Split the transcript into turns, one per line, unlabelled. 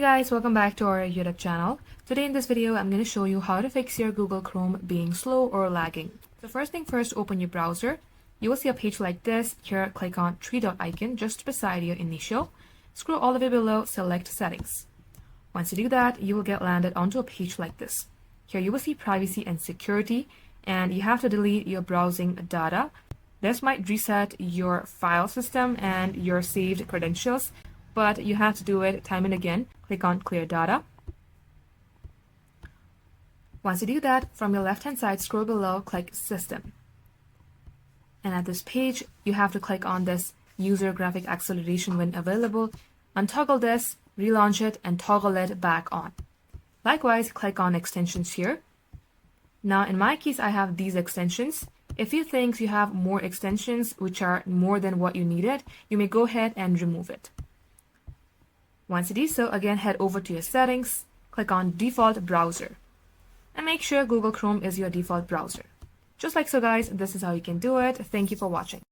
Hey guys, welcome back to our YouTube channel. Today in this video, I'm going to show you how to fix your Google Chrome being slow or lagging. So first thing first, open your browser. You will see a page like this. Here, click on three dot icon just beside your initial. Scroll all the way below, select settings. Once you do that, you will get landed onto a page like this. Here you will see privacy and security, and you have to delete your browsing data. This might reset your file system and your saved credentials, but you have to do it time and again. Click on clear data. Once you do that, from your left hand side, scroll below, click system. And at this page, you have to click on this user graphic acceleration when available. Untoggle this, relaunch it, and toggle it back on. Likewise, click on extensions here. Now in my case, I have these extensions. If you think you have more extensions which are more than what you needed, you may go ahead and remove it. Once you do so, again head over to your settings, click on default browser, and make sure Google Chrome is your default browser. Just like so guys, this is how you can do it. Thank you for watching.